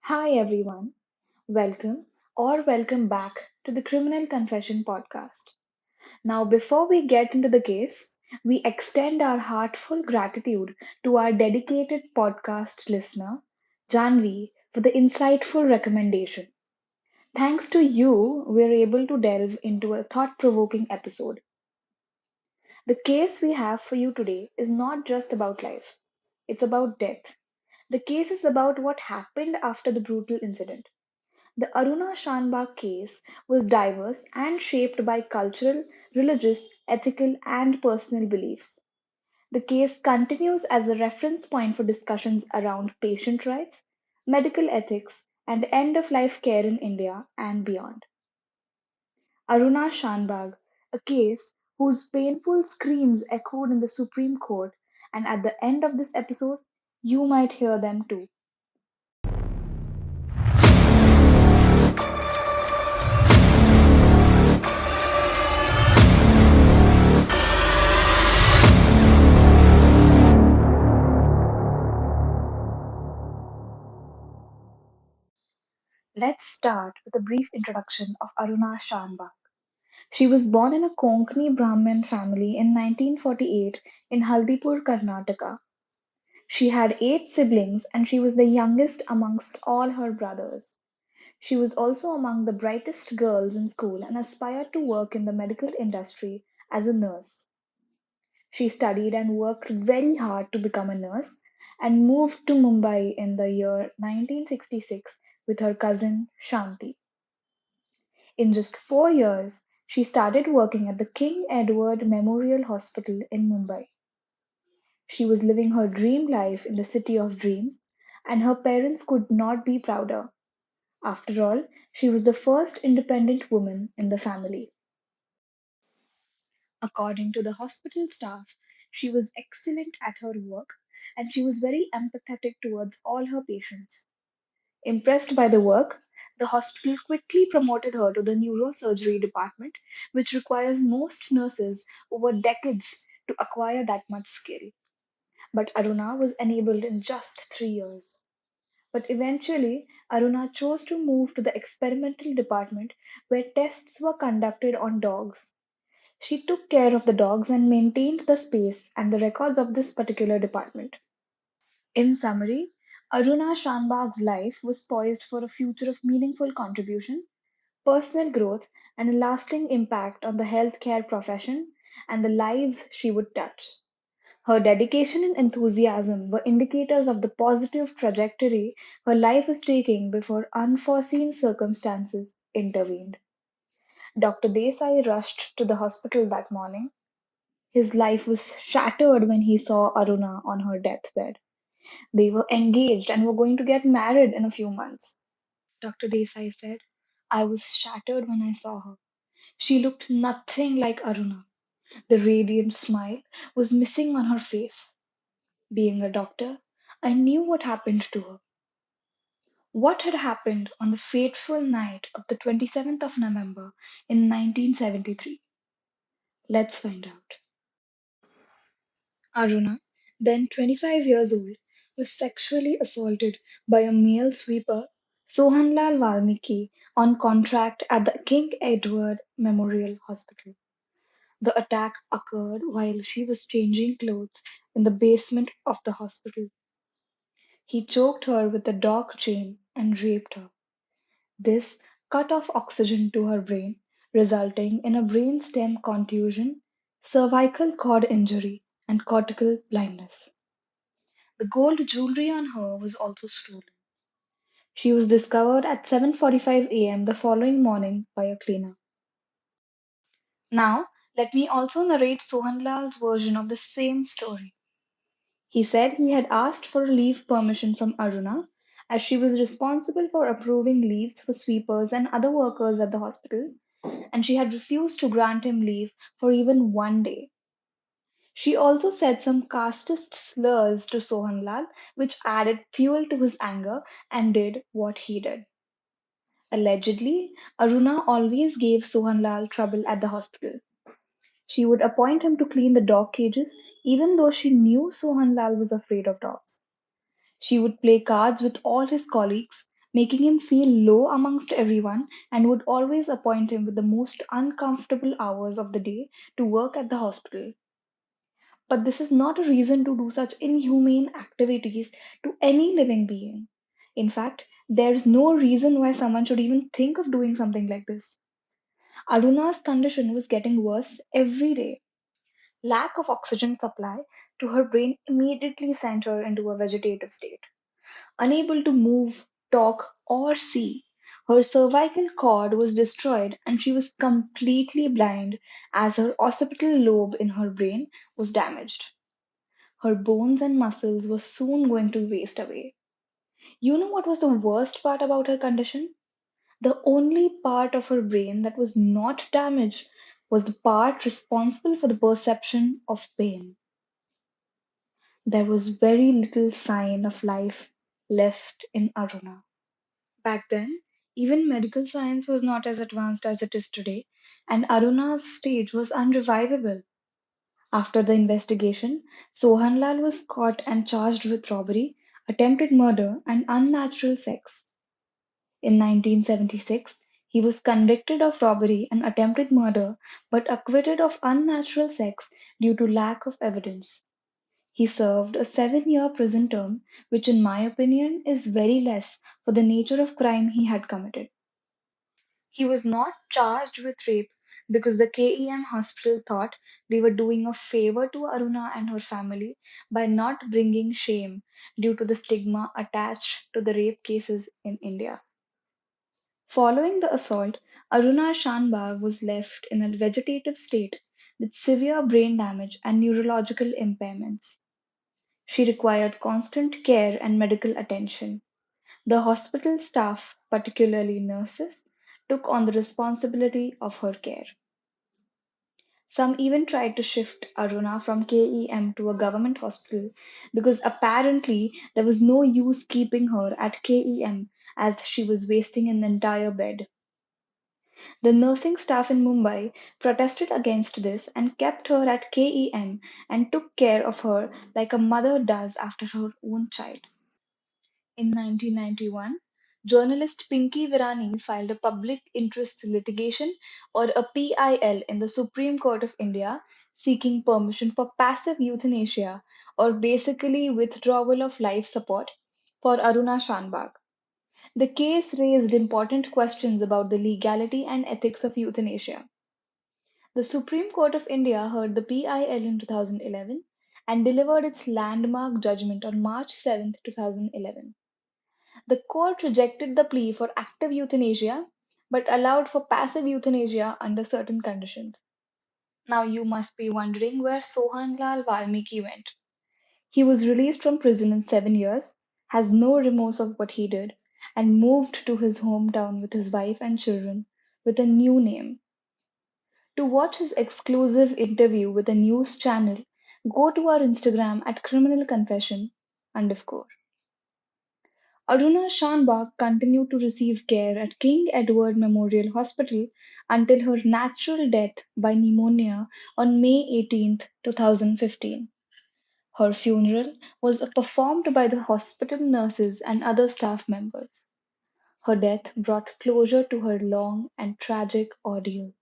Hi everyone, welcome back to the Criminal Confession podcast. Now, before we get into the case, we extend our heartfelt gratitude to our dedicated podcast listener, Janvi, for the insightful recommendation. Thanks to you, we're able to delve into a thought provoking episode. The case we have for you today is not just about life, it's about death. The case is about what happened after the brutal incident. The Aruna Shanbaug case was diverse and shaped by cultural, religious, ethical, and personal beliefs. The case continues as a reference point for discussions around patient rights, medical ethics, and end of life care in India and beyond. Aruna Shanbaug, a case whose painful screams echoed in the Supreme Court, and at the end of this episode, you might hear them too. Let's start with a brief introduction of Aruna Shanbaug. She was born in a Konkani Brahmin family in 1948 in Haldipur, Karnataka. She had 8 siblings and she was the youngest amongst all her brothers. She was also among the brightest girls in school and aspired to work in the medical industry as a nurse. She studied and worked very hard to become a nurse and moved to Mumbai in the year 1966 with her cousin Shanti. In just 4 years, she started working at the King Edward Memorial Hospital in Mumbai. She was living her dream life in the city of dreams, and her parents could not be prouder. After all, she was the first independent woman in the family. According to the hospital staff, she was excellent at her work and she was very empathetic towards all her patients. Impressed by the work, the hospital quickly promoted her to the neurosurgery department, which requires most nurses over decades to acquire that much skill. But Aruna was enabled in just 3 years. But eventually, Aruna chose to move to the experimental department where tests were conducted on dogs. She took care of the dogs and maintained the space and the records of this particular department. In summary, Aruna Shanbag's life was poised for a future of meaningful contribution, personal growth, and a lasting impact on the healthcare profession and the lives she would touch. Her dedication and enthusiasm were indicators of the positive trajectory her life was taking before unforeseen circumstances intervened. Dr. Desai rushed to the hospital that morning. His life was shattered when he saw Aruna on her deathbed. They were engaged and were going to get married in a few months. Dr. Desai said, I was shattered when I saw her. She looked nothing like Aruna. The radiant smile was missing on her face. Being a doctor, I knew what happened to her. What had happened on the fateful night of the 27th of November in 1973? Let's find out. Aruna, then 25 years old, was sexually assaulted by a male sweeper, Sohanlal Valmiki, on contract at the King Edward Memorial Hospital. The attack occurred while she was changing clothes in the basement of the hospital. He choked her with a dog chain and raped her. This cut off oxygen to her brain, resulting in a brainstem contusion, cervical cord injury, and cortical blindness. The gold jewelry on her was also stolen. She was discovered at 7:45 a.m. the following morning by a cleaner. Now, let me also narrate Sohanlal's version of the same story. He said he had asked for a leave permission from Aruna as she was responsible for approving leaves for sweepers and other workers at the hospital, and she had refused to grant him leave for even one day. She also said some casteist slurs to Sohanlal, which added fuel to his anger and did what he did. Allegedly, Aruna always gave Sohanlal trouble at the hospital. She would appoint him to clean the dog cages, even though she knew Sohanlal was afraid of dogs. She would play cards with all his colleagues, making him feel low amongst everyone, and would always appoint him with the most uncomfortable hours of the day to work at the hospital. But this is not a reason to do such inhumane activities to any living being. In fact, there's no reason why someone should even think of doing something like this. Aruna's condition was getting worse every day. Lack of oxygen supply to her brain immediately sent her into a vegetative state. Unable to move, talk, or see, her cervical cord was destroyed and she was completely blind as her occipital lobe in her brain was damaged. Her bones and muscles were soon going to waste away. You know what was the worst part about her condition? The only part of her brain that was not damaged was the part responsible for the perception of pain. There was very little sign of life left in Aruna. Back then, even medical science was not as advanced as it is today, and Aruna's stage was unrevivable. After the investigation, Sohanlal was caught and charged with robbery, attempted murder, and unnatural sex. In 1976, he was convicted of robbery and attempted murder but acquitted of unnatural sex due to lack of evidence. He served a 7-year prison term, which, in my opinion, is very less for the nature of crime he had committed. He was not charged with rape because the KEM hospital thought they were doing a favor to Aruna and her family by not bringing shame due to the stigma attached to the rape cases in India. Following the assault, Aruna Shanbaug was left in a vegetative state with severe brain damage and neurological impairments. She required constant care and medical attention. The hospital staff, particularly nurses, took on the responsibility of her care. Some even tried to shift Aruna from KEM to a government hospital because apparently there was no use keeping her at KEM as she was wasting an entire bed. The nursing staff in Mumbai protested against this and kept her at KEM and took care of her like a mother does after her own child. In 1991, journalist Pinky Virani filed a public interest litigation or a PIL in the Supreme Court of India seeking permission for passive euthanasia or basically withdrawal of life support for Aruna Shanbag. The case raised important questions about the legality and ethics of euthanasia. The Supreme Court of India heard the PIL in 2011 and delivered its landmark judgment on March 7, 2011. The court rejected the plea for active euthanasia but allowed for passive euthanasia under certain conditions. Now you must be wondering where Sohanlal Valmiki went. He was released from prison in 7 years, has no remorse of what he did, and moved to his hometown with his wife and children with a new name. To watch his exclusive interview with a news channel, go to our Instagram at criminal confession underscore. Aruna Shanbag continued to receive care at King Edward Memorial Hospital until her natural death by pneumonia on May 18, 2015. Her funeral was performed by the hospital nurses and other staff members. Her death brought closure to her long and tragic ordeal.